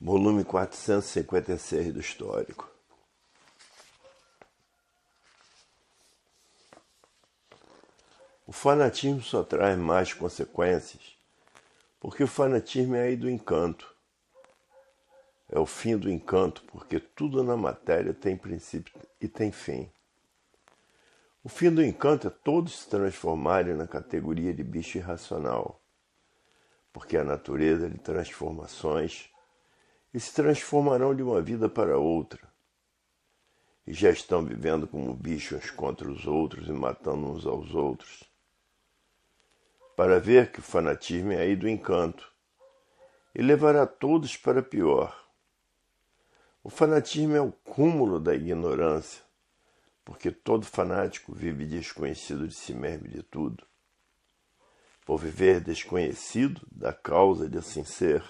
Volume 456 do Histórico. O fanatismo só traz mais consequências, porque o fanatismo é aí do encanto. É o fim do encanto, porque tudo na matéria tem princípio e tem fim. O fim do encanto é todos se transformarem na categoria de bicho irracional, porque a natureza é de transformações e se transformarão de uma vida para outra. E já estão vivendo como bichos contra os outros e matando uns aos outros. Para ver que o fanatismo é aí do encanto e levará todos para pior. O fanatismo é o cúmulo da ignorância, porque todo fanático vive desconhecido de si mesmo e de tudo. Por viver desconhecido da causa de assim ser,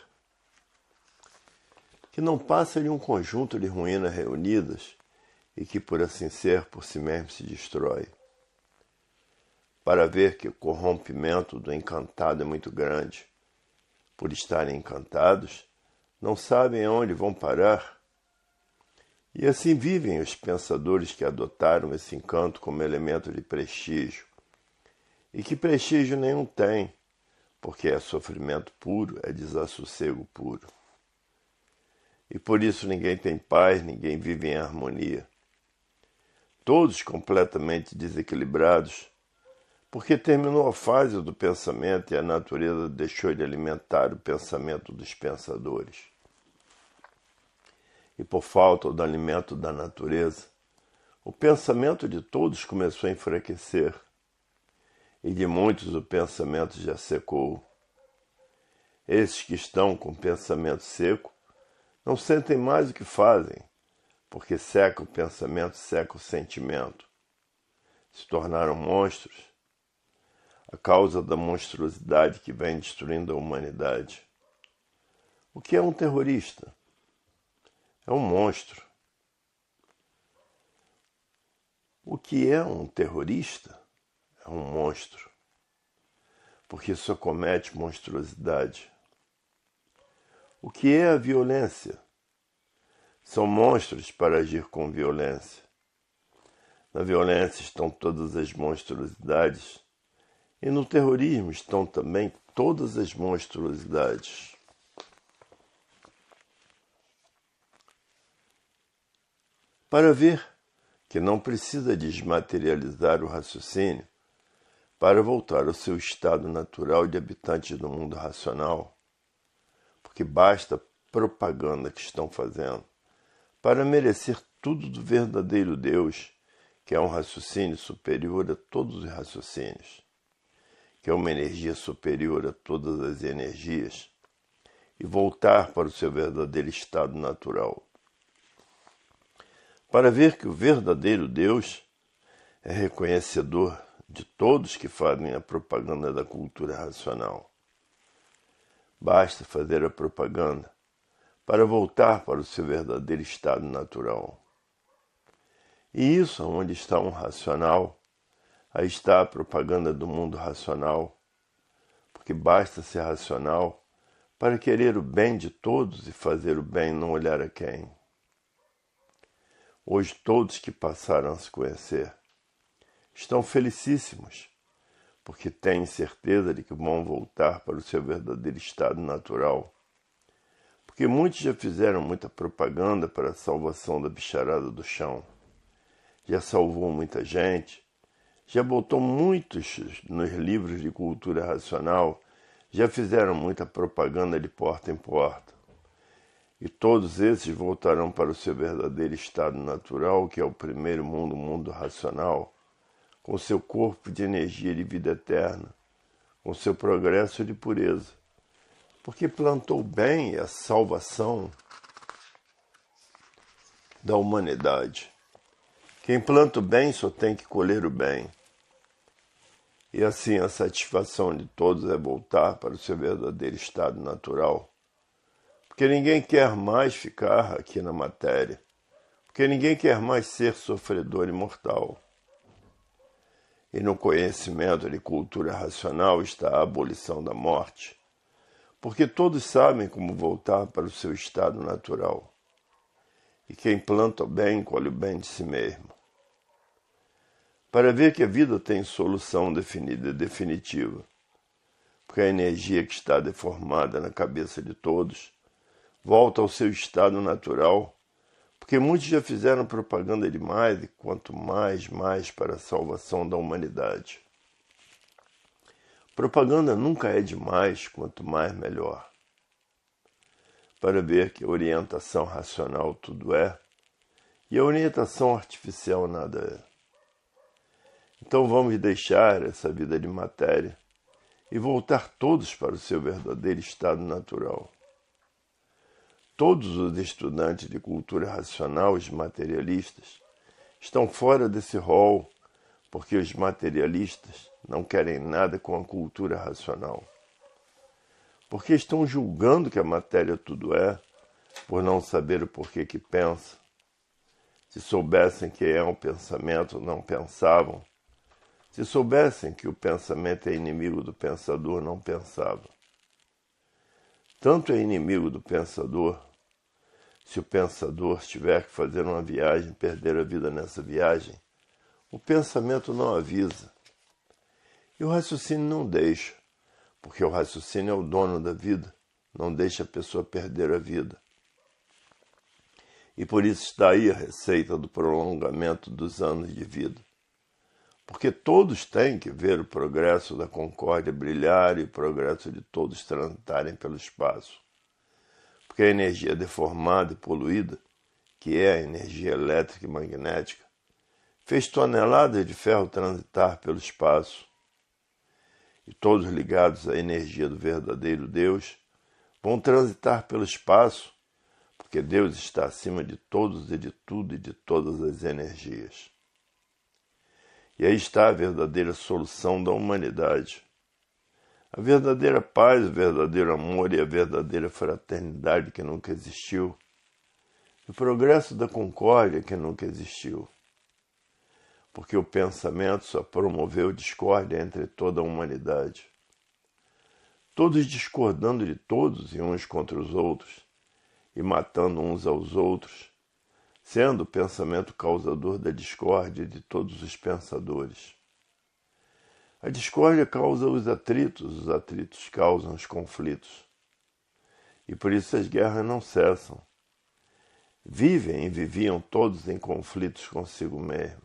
que não passa de um conjunto de ruínas reunidas e que, por assim ser, por si mesmo se destrói. Para ver que o corrompimento do encantado é muito grande, por estarem encantados, não sabem aonde vão parar. E assim vivem os pensadores que adotaram esse encanto como elemento de prestígio, e que prestígio nenhum tem, porque é sofrimento puro, é desassossego puro. E por isso ninguém tem paz, ninguém vive em harmonia. Todos completamente desequilibrados, porque terminou a fase do pensamento e a natureza deixou de alimentar o pensamento dos pensadores. E por falta do alimento da natureza, o pensamento de todos começou a enfraquecer, e de muitos o pensamento já secou. Esses que estão com o pensamento seco não sentem mais o que fazem, porque seca o pensamento, seca o sentimento. Se tornaram monstros, a causa da monstruosidade que vem destruindo a humanidade. O que é um terrorista? É um monstro. O que é um terrorista? É um monstro, porque só comete monstruosidade. O que é a violência? São monstros para agir com violência. Na violência estão todas as monstruosidades, e no terrorismo estão também todas as monstruosidades. Para ver que não precisa desmaterializar o raciocínio para voltar ao seu estado natural de habitante do mundo racional, porque basta a propaganda que estão fazendo para merecer tudo do verdadeiro Deus, que é um raciocínio superior a todos os raciocínios, que é uma energia superior a todas as energias, e voltar para o seu verdadeiro estado natural. Para ver que o verdadeiro Deus é reconhecedor de todos que fazem a propaganda da cultura racional. Basta fazer a propaganda para voltar para o seu verdadeiro estado natural. E isso, onde está um racional, aí está a propaganda do mundo racional, porque basta ser racional para querer o bem de todos e fazer o bem, não olhar a quem. Hoje todos que passaram a se conhecer estão felicíssimos, porque têm certeza de que vão voltar para o seu verdadeiro estado natural. Porque muitos já fizeram muita propaganda para a salvação da bicharada do chão. Já salvou muita gente, já botou muitos nos livros de cultura racional, já fizeram muita propaganda de porta em porta. E todos esses voltarão para o seu verdadeiro estado natural, que é o primeiro mundo, o mundo racional, com seu corpo de energia de vida eterna, com seu progresso de pureza, porque plantou o bem e a salvação da humanidade. Quem planta o bem só tem que colher o bem. E assim a satisfação de todos é voltar para o seu verdadeiro estado natural. Porque ninguém quer mais ficar aqui na matéria. Porque ninguém quer mais ser sofredor e mortal. E no conhecimento de cultura racional está a abolição da morte. Porque todos sabem como voltar para o seu estado natural. E quem planta o bem, colhe o bem de si mesmo. Para ver que a vida tem solução definida e definitiva. Porque a energia que está deformada na cabeça de todos volta ao seu estado natural, porque muitos já fizeram propaganda demais e quanto mais para a salvação da humanidade. Propaganda nunca é demais, quanto mais melhor. Para ver que a orientação racional tudo é, e a orientação artificial nada é. Então vamos deixar essa vida de matéria e voltar todos para o seu verdadeiro estado natural. Todos os estudantes de cultura racional, os materialistas, estão fora desse rol, porque os materialistas não querem nada com a cultura racional. Porque estão julgando que a matéria tudo é, por não saber o porquê que pensa. Se soubessem que é um pensamento, não pensavam. Se soubessem que o pensamento é inimigo do pensador, não pensavam. Tanto é inimigo do pensador, se o pensador tiver que fazer uma viagem, perder a vida nessa viagem, o pensamento não avisa. E o raciocínio não deixa, porque o raciocínio é o dono da vida, não deixa a pessoa perder a vida. E por isso está aí a receita do prolongamento dos anos de vida. Porque todos têm que ver o progresso da concórdia brilhar e o progresso de todos transitarem pelo espaço. Porque a energia deformada e poluída, que é a energia elétrica e magnética, fez toneladas de ferro transitar pelo espaço. E todos ligados à energia do verdadeiro Deus vão transitar pelo espaço, porque Deus está acima de todos e de tudo e de todas as energias. E aí está a verdadeira solução da humanidade. A verdadeira paz, o verdadeiro amor e a verdadeira fraternidade que nunca existiu. O progresso da concórdia que nunca existiu. Porque o pensamento só promoveu discórdia entre toda a humanidade. Todos discordando de todos e uns contra os outros, e matando uns aos outros, sendo o pensamento causador da discórdia de todos os pensadores. A discórdia causa os atritos causam os conflitos. E por isso as guerras não cessam. Vivem e viviam todos em conflitos consigo mesmo.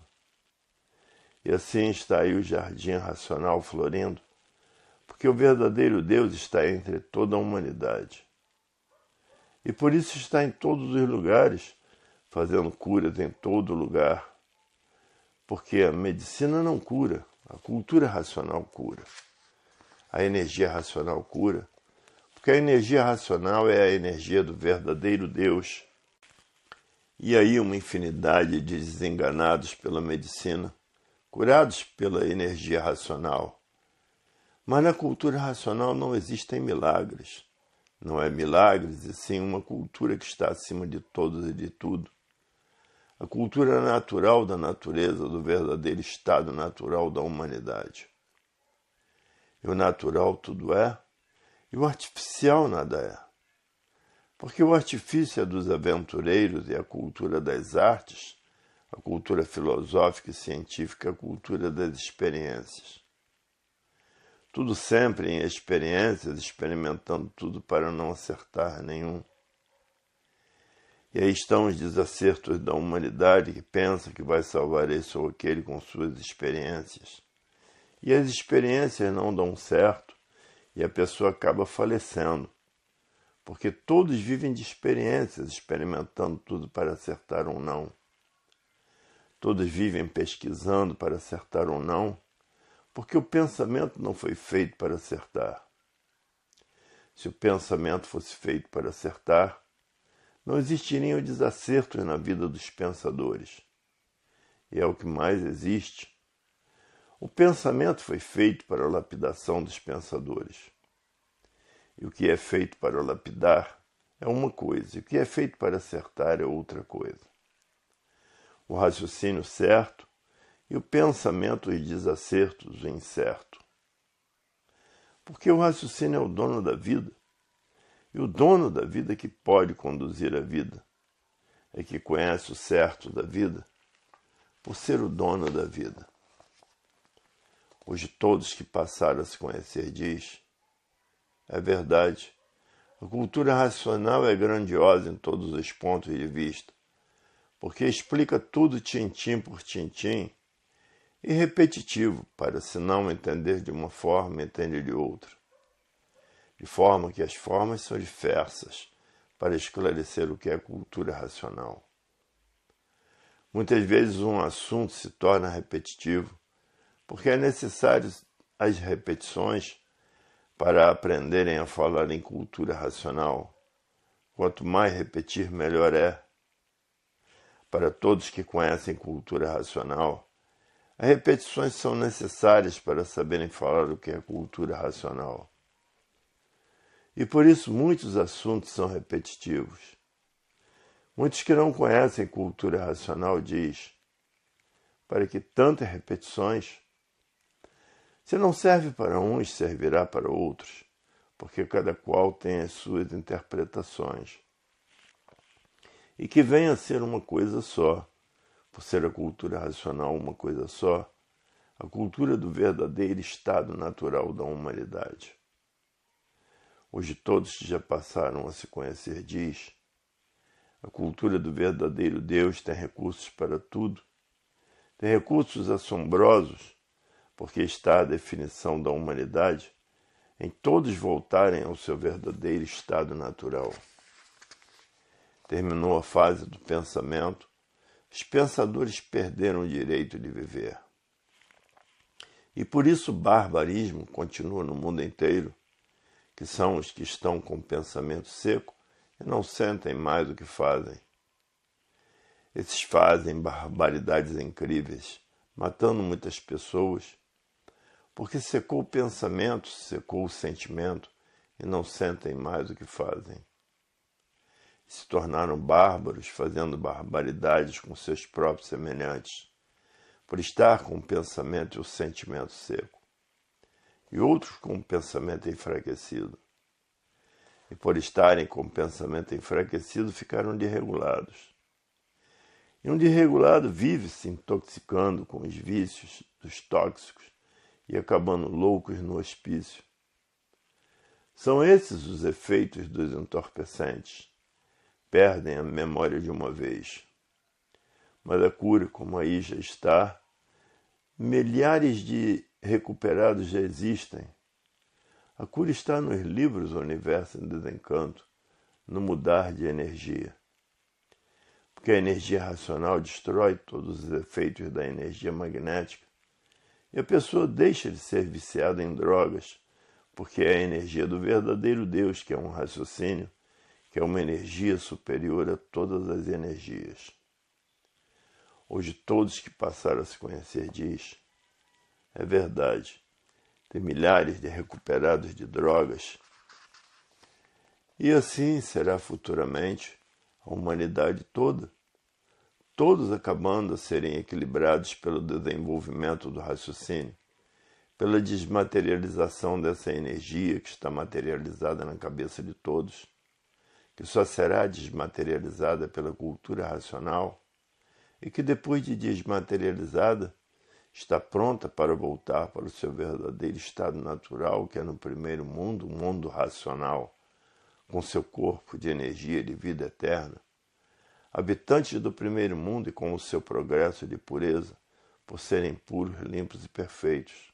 E assim está aí o jardim racional florindo, porque o verdadeiro Deus está entre toda a humanidade. E por isso está em todos os lugares, fazendo curas em todo lugar. Porque a medicina não cura, a cultura racional cura. A energia racional cura, porque a energia racional é a energia do verdadeiro Deus. E aí uma infinidade de desenganados pela medicina, curados pela energia racional. Mas na cultura racional não existem milagres. Não é milagres, e sim uma cultura que está acima de todos e de tudo. A cultura natural da natureza, do verdadeiro estado natural da humanidade. E o natural tudo é, e o artificial nada é. Porque o artifício é dos aventureiros e a cultura das artes, a cultura filosófica e científica, a cultura das experiências. Tudo sempre em experiências, experimentando tudo para não acertar nenhum. E aí estão os desacertos da humanidade que pensa que vai salvar esse ou aquele com suas experiências. E as experiências não dão certo e a pessoa acaba falecendo. Porque todos vivem de experiências, experimentando tudo para acertar ou não. Todos vivem pesquisando para acertar ou não, porque o pensamento não foi feito para acertar. Se o pensamento fosse feito para acertar, não existiriam desacertos na vida dos pensadores. E é o que mais existe. O pensamento foi feito para a lapidação dos pensadores. E o que é feito para lapidar é uma coisa, e o que é feito para acertar é outra coisa. O raciocínio certo e o pensamento os desacertos, o incerto. Porque o raciocínio é o dono da vida, E o dono da vida que pode conduzir a vida é que conhece o certo da vida por ser o dono da vida. Hoje todos que passaram a se conhecer diz, é verdade, a cultura racional é grandiosa em todos os pontos de vista, porque explica tudo tintim por tintim e repetitivo para, se não entender de uma forma, entender de outra. De forma que as formas são diversas para esclarecer o que é cultura racional. Muitas vezes um assunto se torna repetitivo porque é necessário as repetições para aprenderem a falar em cultura racional. Quanto mais repetir, melhor é. Para todos que conhecem cultura racional, as repetições são necessárias para saberem falar o que é cultura racional. E por isso muitos assuntos são repetitivos. Muitos que não conhecem cultura racional diz, para que tantas repetições? Se não serve para uns, servirá para outros, porque cada qual tem as suas interpretações. E que venha a ser uma coisa só, por ser a cultura racional uma coisa só, a cultura do verdadeiro estado natural da humanidade. Hoje todos que já passaram a se conhecer diz, a cultura do verdadeiro Deus tem recursos para tudo, tem recursos assombrosos, porque está a definição da humanidade em todos voltarem ao seu verdadeiro estado natural. Terminou a fase do pensamento, os pensadores perderam o direito de viver. E por isso o barbarismo continua no mundo inteiro, que são os que estão com o pensamento seco e não sentem mais o que fazem. Esses fazem barbaridades incríveis, matando muitas pessoas, porque secou o pensamento, secou o sentimento e não sentem mais o que fazem. Se tornaram bárbaros, fazendo barbaridades com seus próprios semelhantes, por estar com o pensamento e o sentimento seco, e outros com o pensamento enfraquecido. E por estarem com o pensamento enfraquecido, ficaram desregulados. E um desregulado vive se intoxicando com os vícios dos tóxicos e acabando loucos no hospício. São esses os efeitos dos entorpecentes. Perdem a memória de uma vez. Mas a cura, como aí já está, milhares de recuperados já existem. A cura está nos livros O Universo em Desencanto, no mudar de energia. Porque a energia racional destrói todos os efeitos da energia magnética e a pessoa deixa de ser viciada em drogas, porque é a energia do verdadeiro Deus, que é um raciocínio, que é uma energia superior a todas as energias. Hoje todos que passaram a se conhecer diz, é verdade, tem milhares de recuperados de drogas, e assim será futuramente a humanidade toda, todos acabando a serem equilibrados pelo desenvolvimento do raciocínio, pela desmaterialização dessa energia que está materializada na cabeça de todos, que só será desmaterializada pela cultura racional e que depois de desmaterializada está pronta para voltar para o seu verdadeiro estado natural, que é no primeiro mundo, o mundo racional, com seu corpo de energia de vida eterna, habitantes do primeiro mundo e com o seu progresso de pureza, por serem puros, limpos e perfeitos.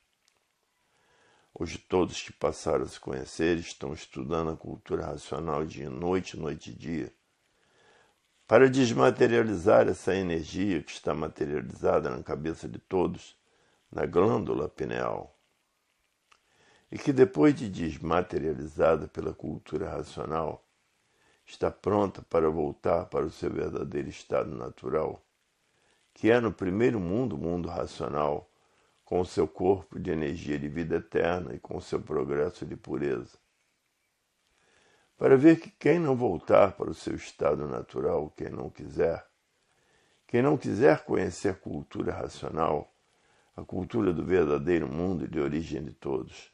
Hoje todos que passaram a se conhecer estão estudando a cultura racional dia e noite, noite e dia, para desmaterializar essa energia que está materializada na cabeça de todos, na glândula pineal, e que depois de desmaterializada pela cultura racional, está pronta para voltar para o seu verdadeiro estado natural, que é no primeiro mundo, o mundo racional, com o seu corpo de energia de vida eterna e com o seu progresso de pureza. Para ver que quem não voltar para o seu estado natural, quem não quiser conhecer a cultura racional, a cultura do verdadeiro mundo e de origem de todos,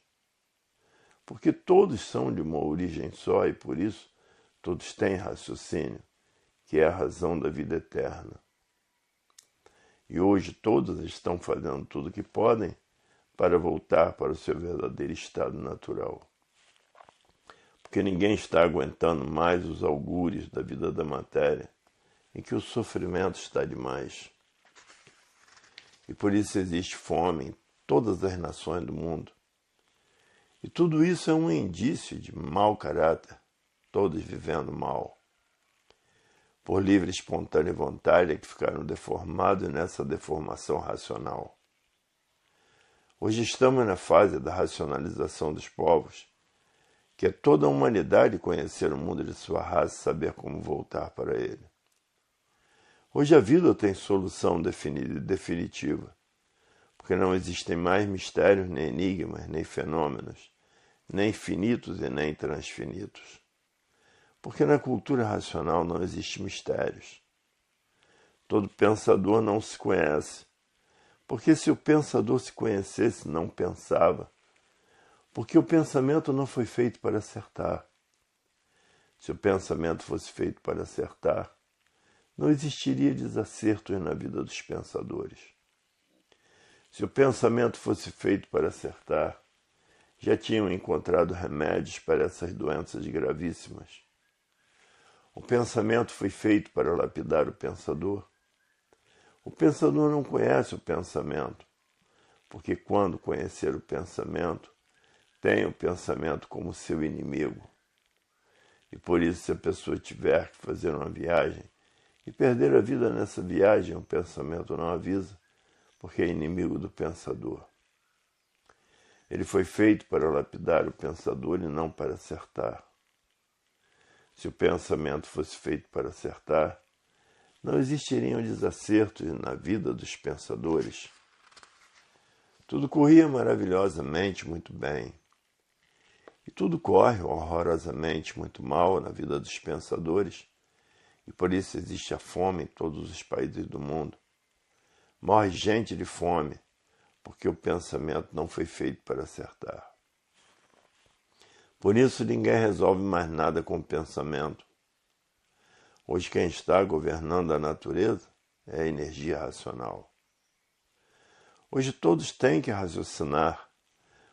porque todos são de uma origem só e por isso todos têm raciocínio, que é a razão da vida eterna. E hoje todos estão fazendo tudo o que podem para voltar para o seu verdadeiro estado natural. Porque ninguém está aguentando mais os augúrios da vida da matéria, em que o sofrimento está demais. E por isso existe fome em todas as nações do mundo. E tudo isso é um indício de mau caráter, todos vivendo mal. Por livre, espontânea vontade é que ficaram deformados nessa deformação racional. Hoje estamos na fase da racionalização dos povos, que é toda a humanidade conhecer o mundo de sua raça e saber como voltar para ele. Hoje a vida tem solução definida e definitiva, porque não existem mais mistérios, nem enigmas, nem fenômenos, nem finitos e nem transfinitos. Porque na cultura racional não existem mistérios. Todo pensador não se conhece, porque se o pensador se conhecesse, não pensava, porque o pensamento não foi feito para acertar. Se o pensamento fosse feito para acertar, não existiria desacertos na vida dos pensadores. Se o pensamento fosse feito para acertar, já tinham encontrado remédios para essas doenças gravíssimas. O pensamento foi feito para lapidar o pensador. O pensador não conhece o pensamento, porque quando conhecer o pensamento, tem o pensamento como seu inimigo. E por isso, se a pessoa tiver que fazer uma viagem e perder a vida nessa viagem, o pensamento não avisa, porque é inimigo do pensador. Ele foi feito para lapidar o pensador e não para acertar. Se o pensamento fosse feito para acertar, não existiriam desacertos na vida dos pensadores. Tudo corria maravilhosamente muito bem. E tudo corre horrorosamente muito mal na vida dos pensadores. E por isso existe a fome em todos os países do mundo. Morre gente de fome, porque o pensamento não foi feito para acertar. Por isso ninguém resolve mais nada com o pensamento. Hoje quem está governando a natureza é a energia racional. Hoje todos têm que raciocinar,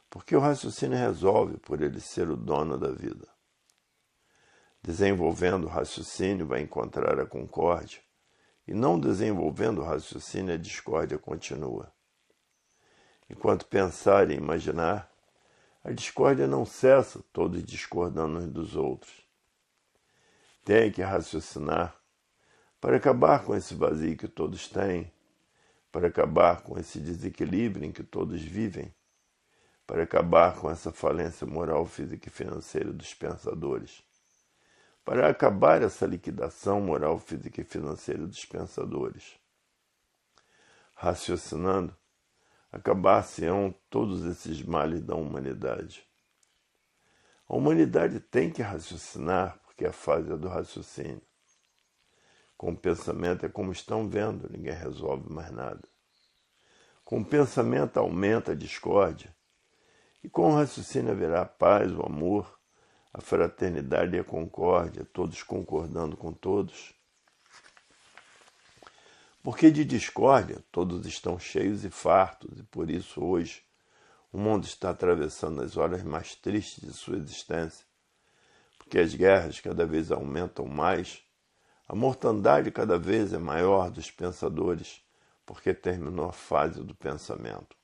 porque o raciocínio resolve por ele ser o dono da vida. Desenvolvendo o raciocínio vai encontrar a concórdia, e não desenvolvendo o raciocínio a discórdia continua. Enquanto pensar e imaginar, a discórdia não cessa, todos discordando uns dos outros. Tem que raciocinar para acabar com esse vazio que todos têm, para acabar com esse desequilíbrio em que todos vivem, para acabar com essa falência moral, física e financeira dos pensadores, para acabar essa liquidação moral, física e financeira dos pensadores. Raciocinando, acabar-se-ão todos esses males da humanidade. A humanidade tem que raciocinar, porque a fase é do raciocínio. Com o pensamento é como estão vendo, ninguém resolve mais nada. Com o pensamento aumenta a discórdia, e com o raciocínio haverá a paz, o amor, a fraternidade e a concórdia, todos concordando com todos. Porque de discórdia todos estão cheios e fartos, e por isso hoje o mundo está atravessando as horas mais tristes de sua existência, porque as guerras cada vez aumentam mais, a mortandade cada vez é maior dos pensadores, porque terminou a fase do pensamento.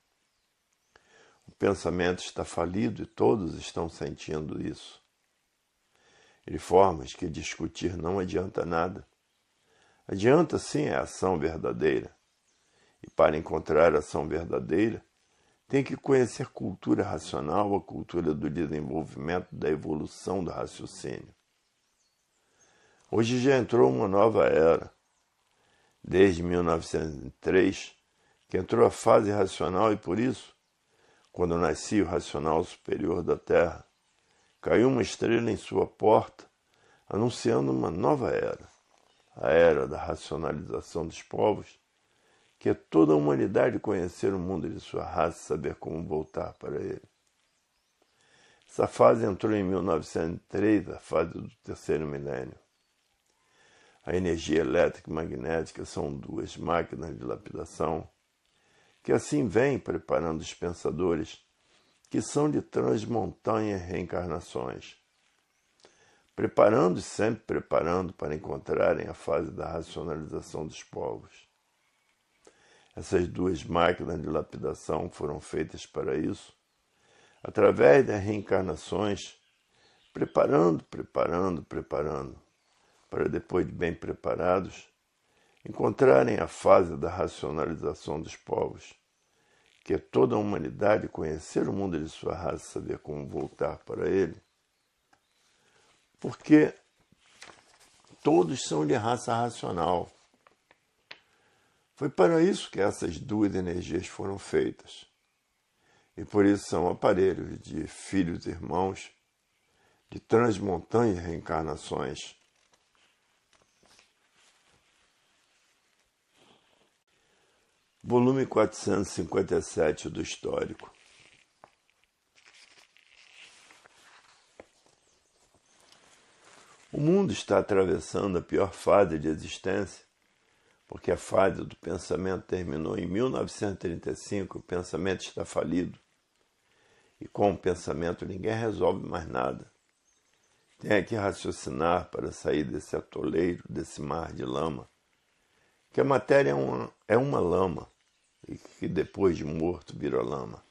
O pensamento está falido e todos estão sentindo isso. Ele formas que discutir não adianta nada. Adianta sim a ação verdadeira. E para encontrar a ação verdadeira, tem que conhecer cultura racional, a cultura do desenvolvimento, da evolução do raciocínio. Hoje já entrou uma nova era. Desde 1903, que entrou a fase racional e por isso, quando nascia o racional superior da Terra, caiu uma estrela em sua porta, anunciando uma nova era, a era da racionalização dos povos, que é toda a humanidade conhecer o mundo de sua raça e saber como voltar para ele. Essa fase entrou em 1903, a fase do terceiro milênio. A energia elétrica e magnética são duas máquinas de lapidação que assim vêm preparando os pensadores que são de transmontanhas reencarnações, preparando e sempre preparando para encontrarem a fase da racionalização dos povos. Essas duas máquinas de lapidação foram feitas para isso, através das reencarnações, preparando, para depois de bem preparados, encontrarem a fase da racionalização dos povos, que é toda a humanidade conhecer o mundo de sua raça, saber como voltar para ele, porque todos são de raça racional. Foi para isso que essas duas energias foram feitas, e por isso são aparelhos de filhos e irmãos, de transmontanhas reencarnações. Volume 457 do Histórico. O mundo está atravessando a pior fase de existência, porque a fase do pensamento terminou em 1935, o pensamento está falido. E com o pensamento ninguém resolve mais nada. Tem que raciocinar para sair desse atoleiro, desse mar de lama, que a matéria é uma lama, e que depois de morto vira lama.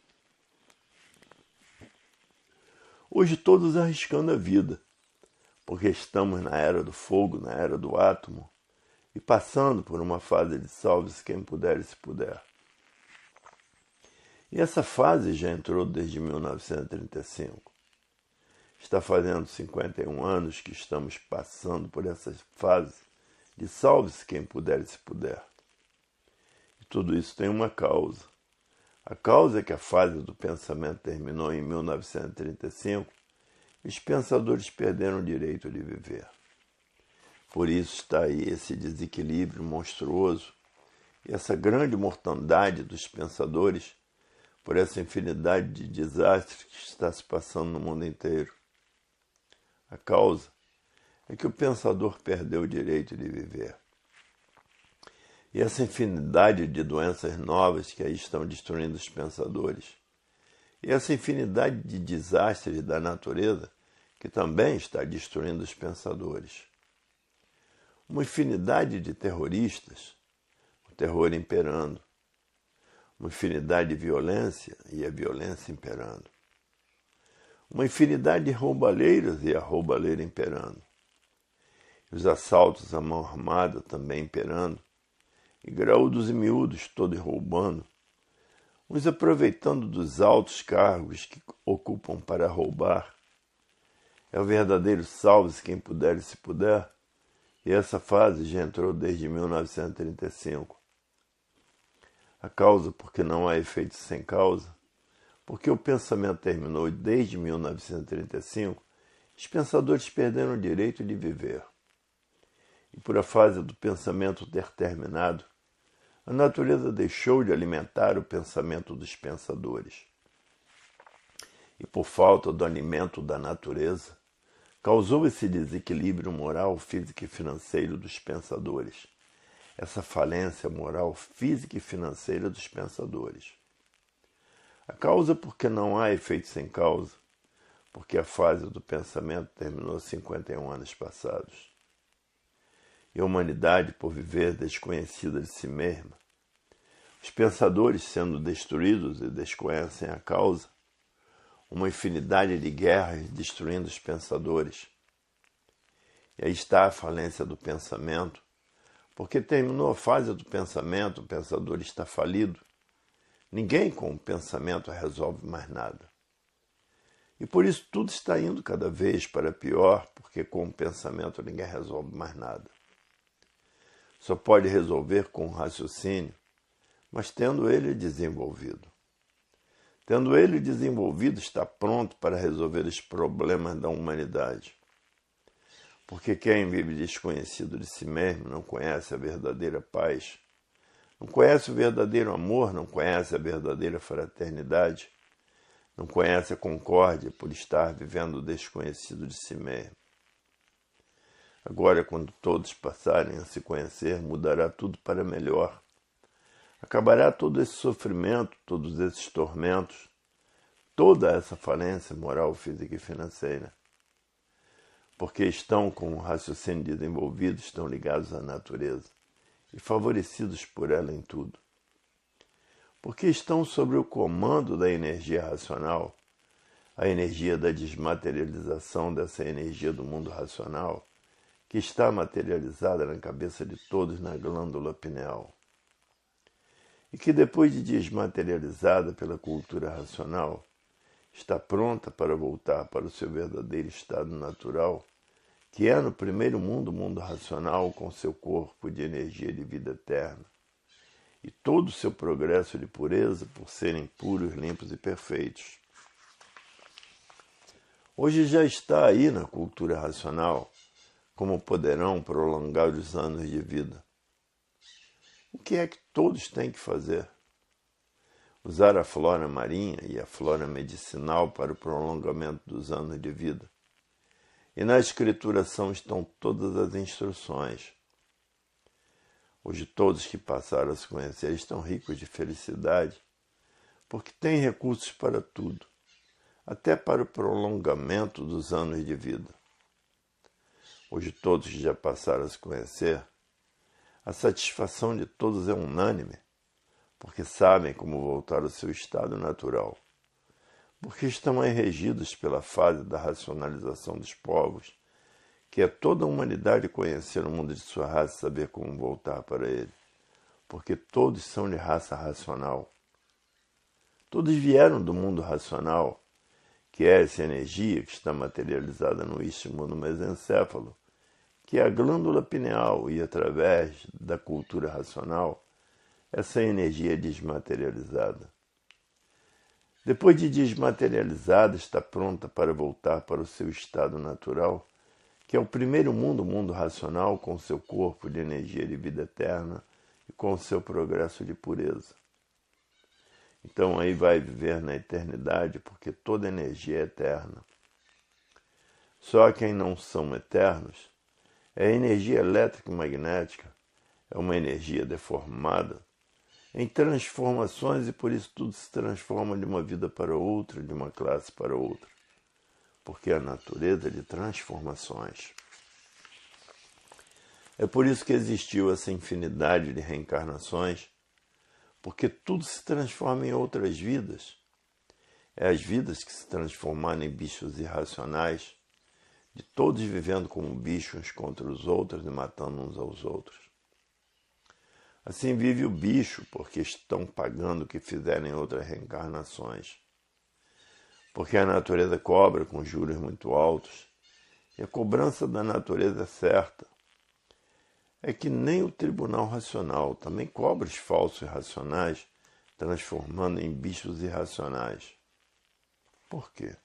Hoje todos arriscando a vida, porque estamos na era do fogo, na era do átomo, e passando por uma fase de salve-se quem puder e se puder. E essa fase já entrou desde 1935. Está fazendo 51 anos que estamos passando por essa fase de salve-se quem puder e se puder. E tudo isso tem uma causa. A causa é que a fase do pensamento terminou em 1935 e os pensadores perderam o direito de viver. Por isso está aí esse desequilíbrio monstruoso e essa grande mortandade dos pensadores por essa infinidade de desastres que está se passando no mundo inteiro. A causa é que o pensador perdeu o direito de viver. E essa infinidade de doenças novas que aí estão destruindo os pensadores, e essa infinidade de desastres da natureza que também está destruindo os pensadores. Uma infinidade de terroristas, o terror imperando. Uma infinidade de violência e a violência imperando. Uma infinidade de roubalheiros e a roubalheira imperando. Os assaltos à mão armada também imperando. E graúdos e miúdos todos roubando. Uns aproveitando dos altos cargos que ocupam para roubar. É o verdadeiro salve-se quem puder e se puder. E essa fase já entrou desde 1935. A causa porque não há efeito sem causa, porque o pensamento terminou desde 1935, os pensadores perderam o direito de viver. E por a fase do pensamento ter terminado, a natureza deixou de alimentar o pensamento dos pensadores. E por falta do alimento da natureza, causou esse desequilíbrio moral, físico e financeiro dos pensadores. Essa falência moral, física e financeira dos pensadores. A causa porque não há efeito sem causa, porque a fase do pensamento terminou 51 anos passados. E a humanidade, por viver desconhecida de si mesma, os pensadores sendo destruídos e desconhecem a causa, uma infinidade de guerras destruindo os pensadores. E aí está a falência do pensamento, porque terminou a fase do pensamento, o pensador está falido. Ninguém com o pensamento resolve mais nada. E por isso tudo está indo cada vez para pior, porque com o pensamento ninguém resolve mais nada. Só pode resolver com o raciocínio, mas tendo ele desenvolvido. Tendo ele desenvolvido, está pronto para resolver os problemas da humanidade. Porque quem vive desconhecido de si mesmo não conhece a verdadeira paz, não conhece o verdadeiro amor, não conhece a verdadeira fraternidade, Não conhece a concórdia por estar vivendo o desconhecido de si mesmo. Agora, quando todos passarem a se conhecer, mudará tudo para melhor. Acabará todo esse sofrimento, todos esses tormentos, toda essa falência moral, física e financeira. Porque estão com o raciocínio desenvolvido, estão ligados à natureza e favorecidos por ela em tudo. Porque estão sob o comando da energia racional, a energia da desmaterialização dessa energia do mundo racional, que está materializada na cabeça de todos na glândula pineal. E que depois de desmaterializada pela cultura racional, está pronta para voltar para o seu verdadeiro estado natural, que é no primeiro mundo, o mundo racional, com seu corpo de energia de vida eterna, e todo o seu progresso de pureza por serem puros, limpos e perfeitos. Hoje já está aí na cultura racional como poderão prolongar os anos de vida. O que é que todos têm que fazer? Usar a flora marinha e a flora medicinal para o prolongamento dos anos de vida. E na escrituração estão todas as instruções. Hoje todos que passaram a se conhecer estão ricos de felicidade, porque têm recursos para tudo, até para o prolongamento dos anos de vida. Hoje todos que já passaram a se conhecer, a satisfação de todos é unânime, porque sabem como voltar ao seu estado natural, porque estão aí regidos pela fase da racionalização dos povos, que é toda a humanidade conhecer o mundo de sua raça e saber como voltar para ele, porque todos são de raça racional. Todos vieram do mundo racional, que é essa energia que está materializada no istmo do mesencéfalo, que é a glândula pineal, e através da cultura racional, essa energia é desmaterializada. Depois de desmaterializada, está pronta para voltar para o seu estado natural, que é o primeiro mundo, o mundo racional, com seu corpo de energia de vida eterna e com seu progresso de pureza. Então aí vai viver na eternidade, porque toda energia é eterna. Só quem não são eternos é a energia elétrica e magnética, é uma energia deformada, em transformações, e por isso tudo se transforma de uma vida para outra, de uma classe para outra, porque é a natureza de transformações. É por isso que existiu essa infinidade de reencarnações, porque tudo se transforma em outras vidas. É as vidas que se transformaram em bichos irracionais, de todos vivendo como bichos uns contra os outros e matando uns aos outros. Assim vive o bicho, porque estão pagando o que fizeram em outras reencarnações. Porque a natureza cobra com juros muito altos, e a cobrança da natureza é certa. É que nem o tribunal racional também cobra os falsos irracionais, transformando em bichos irracionais. Por quê?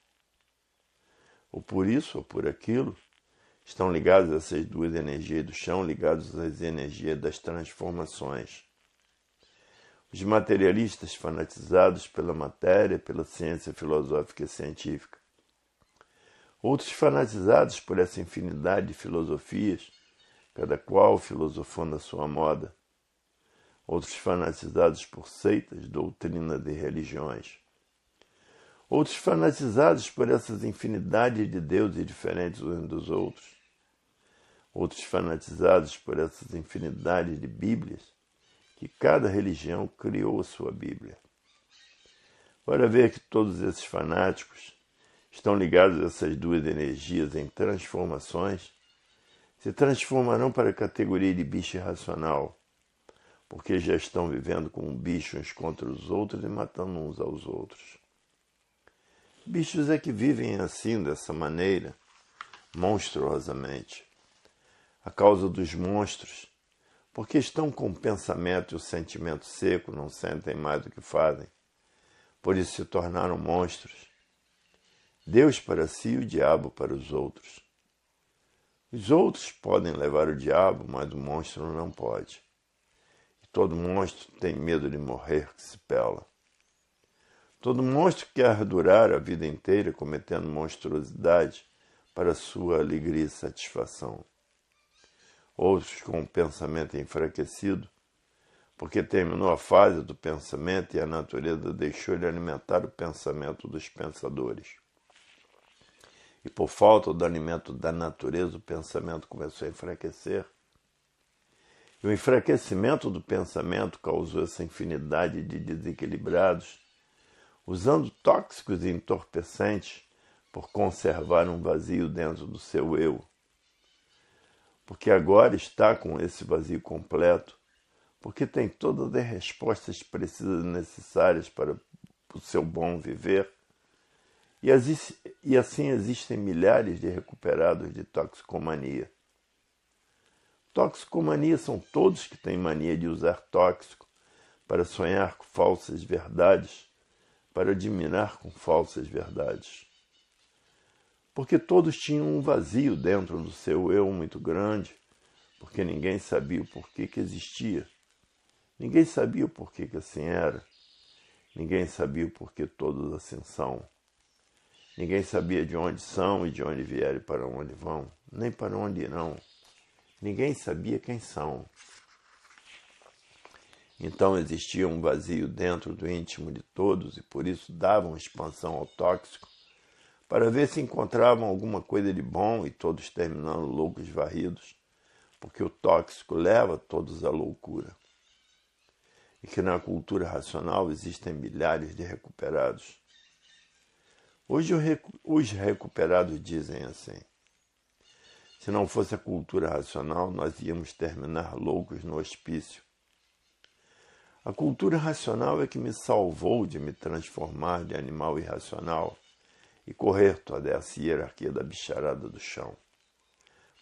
Ou por isso, ou por aquilo, estão ligados a essas duas energias do chão, ligados às energias das transformações. Os materialistas fanatizados pela matéria, pela ciência filosófica e científica. Outros fanatizados por essa infinidade de filosofias, cada qual filosofando a sua moda. Outros fanatizados por seitas, doutrinas e religiões. Outros fanatizados por essas infinidades de deuses diferentes uns dos outros. Outros fanatizados por essas infinidades de bíblias, que cada religião criou a sua Bíblia. Ora ver que todos esses fanáticos estão ligados a essas duas energias em transformações, se transformarão para a categoria de bicho irracional, porque já estão vivendo como bichos uns contra os outros e matando uns aos outros. Bichos é que vivem assim, dessa maneira, monstruosamente. A causa dos monstros, porque estão com o pensamento e o sentimento seco, não sentem mais do que fazem, por isso se tornaram monstros. Deus para si e o diabo para os outros. Os outros podem levar o diabo, mas o monstro não pode. E todo monstro tem medo de morrer que se pela. Todo monstro quer durar a vida inteira cometendo monstruosidade para sua alegria e satisfação. Outros com o pensamento enfraquecido, porque terminou a fase do pensamento e a natureza deixou de alimentar o pensamento dos pensadores. E por falta do alimento da natureza, o pensamento começou a enfraquecer. E o enfraquecimento do pensamento causou essa infinidade de desequilibrados, usando tóxicos e entorpecentes por conservar um vazio dentro do seu eu. Porque agora está com esse vazio completo, porque tem todas as respostas precisas e necessárias para o seu bom viver. E assim existem milhares de recuperados de toxicomania. Toxicomania são todos que têm mania de usar tóxico para sonhar com falsas verdades, para admirar com falsas verdades. Porque todos tinham um vazio dentro do seu eu muito grande, porque ninguém sabia o porquê que existia. Ninguém sabia o porquê que assim era. Ninguém sabia o porquê todos assim são. Ninguém sabia de onde são e de onde vieram e para onde vão, nem para onde irão. Ninguém sabia quem são. Então existia um vazio dentro do íntimo de todos e por isso davam expansão ao tóxico para ver se encontravam alguma coisa de bom e todos terminando loucos varridos, porque o tóxico leva todos à loucura. E que na cultura racional existem milhares de recuperados. Hoje os recuperados dizem assim: se não fosse a cultura racional, nós íamos terminar loucos no hospício. A cultura racional é que me salvou de me transformar de animal irracional e correr toda essa hierarquia da bicharada do chão.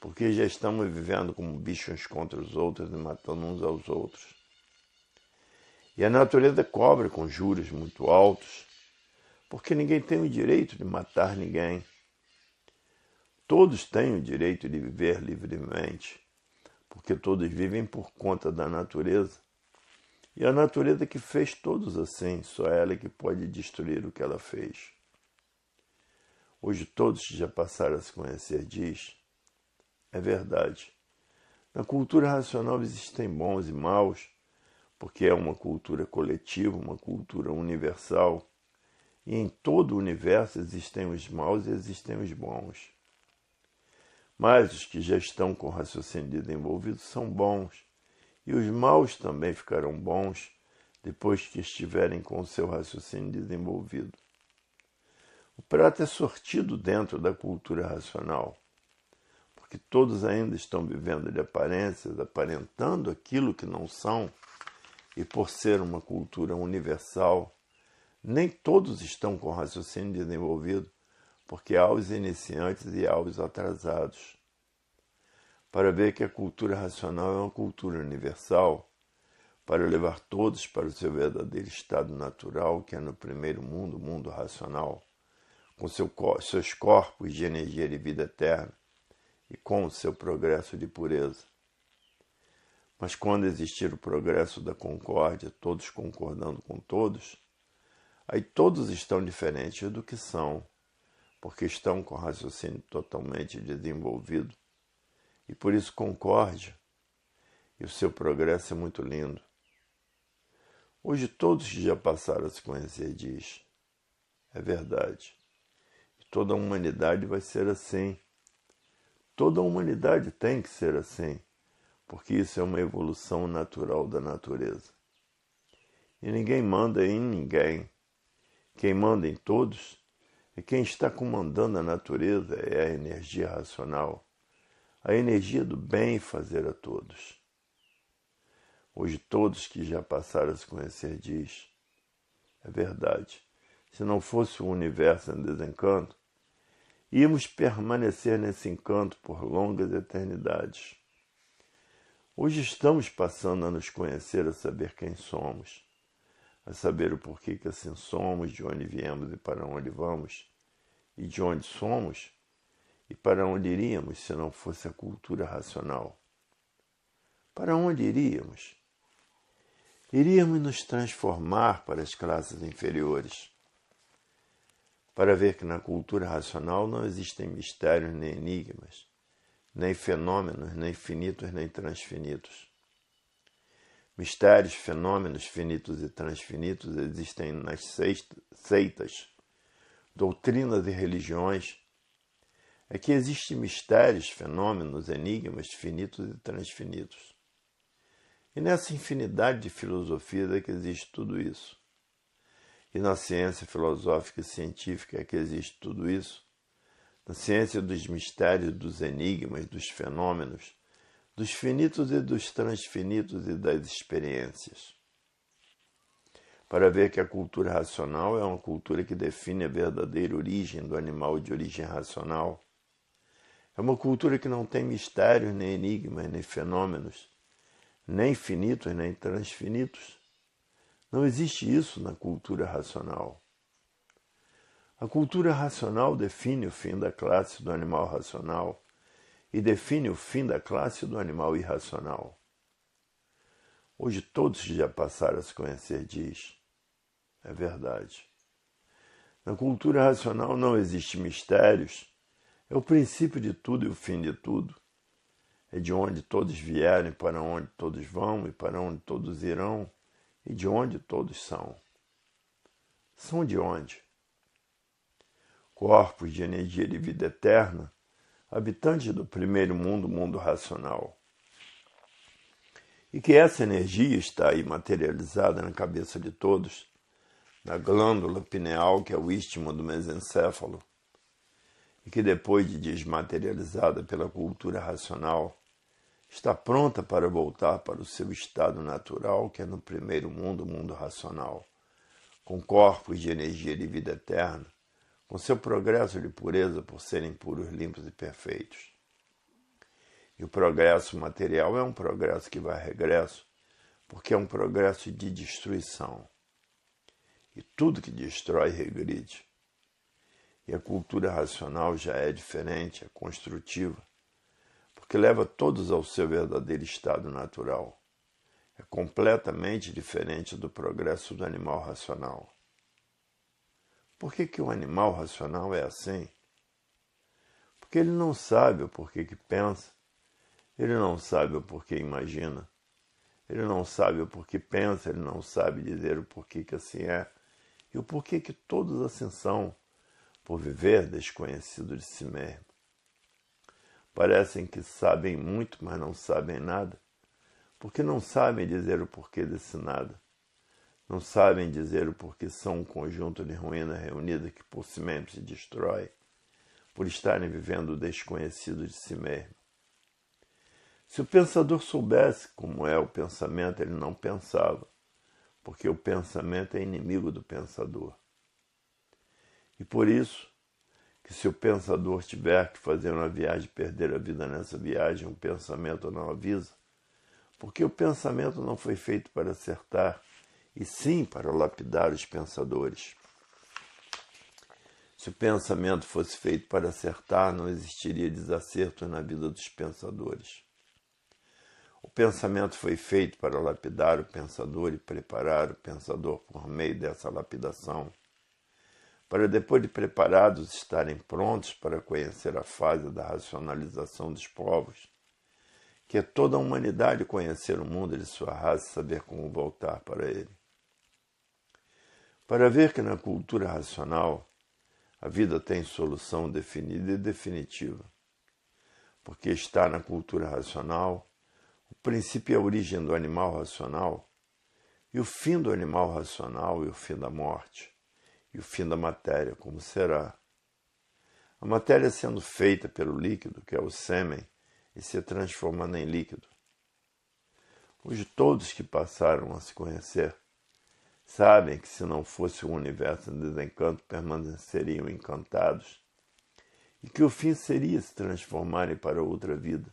Porque já estamos vivendo como bichos contra os outros e matando uns aos outros. E a natureza cobra com juros muito altos, porque ninguém tem o direito de matar ninguém. Todos têm o direito de viver livremente, porque todos vivem por conta da natureza. E a natureza que fez todos assim, só ela é que pode destruir o que ela fez. Hoje todos que já passaram a se conhecer diz, é verdade. Na cultura racional existem bons e maus, porque é uma cultura coletiva, uma cultura universal. E em todo o universo existem os maus e existem os bons. Mas os que já estão com o raciocínio desenvolvido são bons. E os maus também ficarão bons depois que estiverem com o seu raciocínio desenvolvido. O prato é sortido dentro da cultura racional, porque todos ainda estão vivendo de aparências, aparentando aquilo que não são, e por ser uma cultura universal, nem todos estão com raciocínio desenvolvido, porque há os iniciantes e há os atrasados. Para ver que a cultura racional é uma cultura universal, para levar todos para o seu verdadeiro estado natural, que é no primeiro mundo, o mundo racional, com seus corpos de energia de vida eterna e com o seu progresso de pureza. Mas quando existir o progresso da concórdia, todos concordando com todos, aí todos estão diferentes do que são, porque estão com o raciocínio totalmente desenvolvido, e por isso concórdia, e o seu progresso é muito lindo. Hoje todos que já passaram a se conhecer diz, é verdade, e toda a humanidade vai ser assim. Toda a humanidade tem que ser assim, porque isso é uma evolução natural da natureza. E ninguém manda em ninguém. Quem manda em todos é quem está comandando a natureza, é a energia racional, a energia do bem fazer a todos. Hoje todos que já passaram a se conhecer diz, é verdade, se não fosse o universo em desencanto, íamos permanecer nesse encanto por longas eternidades. Hoje estamos passando a nos conhecer, a saber quem somos, a saber o porquê que assim somos, de onde viemos e para onde vamos, e de onde somos e para onde iríamos se não fosse a cultura racional. Para onde iríamos? Iríamos nos transformar para as classes inferiores. para ver que na cultura racional não existem mistérios nem enigmas, nem fenômenos, nem finitos, nem transfinitos. Mistérios, fenômenos finitos e transfinitos existem nas seitas, doutrinas e religiões. É que existem mistérios, fenômenos, enigmas finitos e transfinitos. E nessa infinidade de filosofias é que existe tudo isso. E na ciência filosófica e científica é que existe tudo isso. Na ciência dos mistérios, dos enigmas, dos fenômenos, dos finitos e dos transfinitos e das experiências. Para ver que a cultura racional é uma cultura que define a verdadeira origem do animal de origem racional. É uma cultura que não tem mistérios, nem enigmas, nem fenômenos, nem finitos, nem transfinitos. Não existe isso na cultura racional. A cultura racional define o fim da classe do animal racional e define o fim da classe do animal irracional. Hoje todos já passaram a se conhecer disso. É verdade. Na cultura racional não existe mistérios. É o princípio de tudo e o fim de tudo. É de onde todos vieram, para onde todos vão, e para onde todos irão, e de onde todos são. São de onde? Corpos de energia de vida eterna, habitantes do primeiro mundo, mundo racional. E que essa energia está aí materializada na cabeça de todos, na glândula pineal, que é o istmo do mesencéfalo, e que depois de desmaterializada pela cultura racional, está pronta para voltar para o seu estado natural, que é no primeiro mundo, mundo racional, com corpos de energia de vida eterna, com seu progresso de pureza por serem puros, limpos e perfeitos. E o progresso material é um progresso que vai a regresso, porque é um progresso de destruição. E tudo que destrói regride. E a cultura racional já é diferente, é construtiva, porque leva todos ao seu verdadeiro estado natural. É completamente diferente do progresso do animal racional. Por que o animal racional é assim? Porque ele não sabe o porquê que pensa, ele não sabe o porquê imagina, ele não sabe o porquê pensa, ele não sabe dizer o porquê que assim é, e o porquê que todos assim são, por viver desconhecido de si mesmo. Parecem que sabem muito, mas não sabem nada, porque não sabem dizer o porquê desse nada. Não sabem dizer o porquê são um conjunto de ruínas reunidas que por si mesmo se destrói, por estarem vivendo o desconhecido de si mesmo. Se o pensador soubesse como é o pensamento, ele não pensava, porque o pensamento é inimigo do pensador. E por isso, que se o pensador tiver que fazer uma viagem e perder a vida nessa viagem, o pensamento não avisa, porque o pensamento não foi feito para acertar, e sim para lapidar os pensadores. Se o pensamento fosse feito para acertar, não existiria desacerto na vida dos pensadores. O pensamento foi feito para lapidar o pensador e preparar o pensador por meio dessa lapidação, para depois de preparados estarem prontos para conhecer a fase da racionalização dos povos, que é toda a humanidade conhecer o mundo de sua raça e saber como voltar para ele. Para ver que na cultura racional a vida tem solução definida e definitiva, porque está na cultura racional o princípio e a origem do animal racional, e o fim do animal racional e o fim da morte, e o fim da matéria, como será. A matéria sendo feita pelo líquido, que é o sêmen, e se transformando em líquido. Hoje todos que passaram a se conhecer sabem que se não fosse o universo em desencanto, permaneceriam encantados, e que o fim seria se transformarem para outra vida,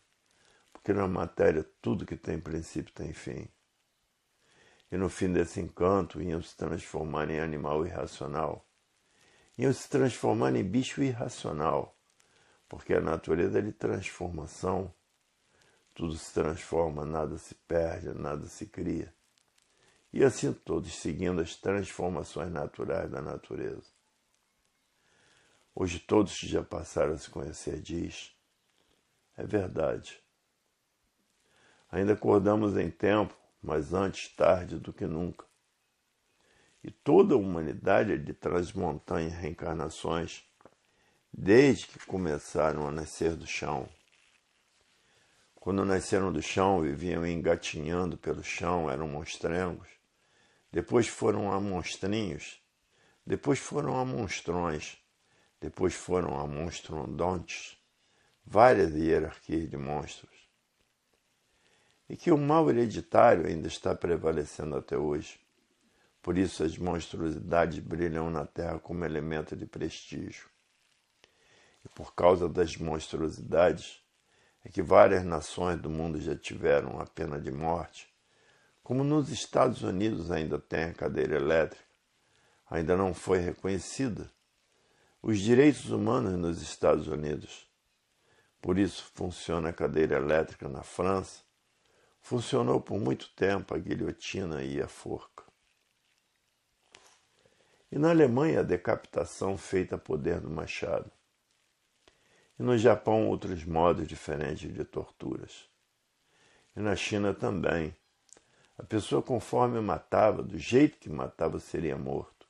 porque na matéria tudo que tem princípio tem fim. E no fim desse encanto iam se transformar em animal irracional, iam se transformar em bicho irracional, porque a natureza é de transformação, tudo se transforma, nada se perde, nada se cria. E assim todos seguindo as transformações naturais da natureza. Hoje todos que já passaram a se conhecer diz, é verdade. Ainda acordamos em tempo, mas antes tarde do que nunca. E toda a humanidade é de transmontanhas reencarnações, desde que começaram a nascer do chão. Quando nasceram do chão, viviam engatinhando pelo chão, eram monstrengos. Depois foram a monstrinhos. Depois foram a monstrões. Depois foram a monstrondontes. Várias hierarquias de monstros. E que o mal hereditário ainda está prevalecendo até hoje. Por isso as monstruosidades brilham na Terra como elemento de prestígio. E por causa das monstruosidades, é que várias nações do mundo já tiveram a pena de morte. Como nos Estados Unidos ainda tem a cadeira elétrica, ainda não foi reconhecida os direitos humanos nos Estados Unidos. Por isso funciona a cadeira elétrica na França, funcionou por muito tempo a guilhotina e a forca. E na Alemanha a decapitação feita a poder do machado. E no Japão outros modos diferentes de torturas. E na China também. A pessoa conforme matava, do jeito que matava, seria morto.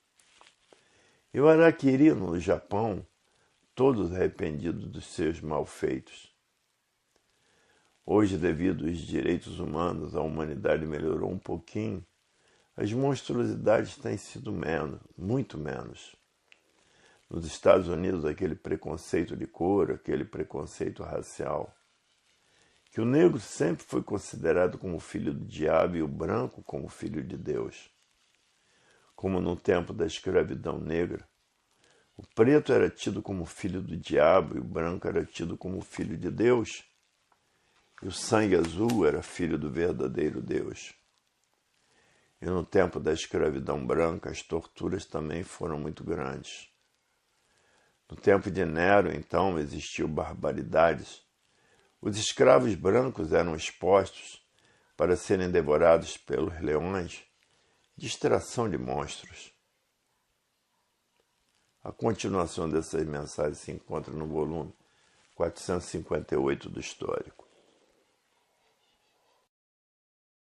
E o harakiri no Japão, todos arrependidos dos seus malfeitos. Hoje, devido aos direitos humanos, a humanidade melhorou um pouquinho. As monstruosidades têm sido menos, muito menos. Nos Estados Unidos, aquele preconceito de cor, aquele preconceito racial. Que o negro sempre foi considerado como filho do diabo e o branco como filho de Deus. Como no tempo da escravidão negra, o preto era tido como filho do diabo e o branco era tido como filho de Deus. E o sangue azul era filho do verdadeiro Deus. E no tempo da escravidão branca, as torturas também foram muito grandes. No tempo de Nero, então, existiam barbaridades. Os escravos brancos eram expostos para serem devorados pelos leões, distração de monstros. A continuação dessas mensagens se encontra no volume 458 do Histórico.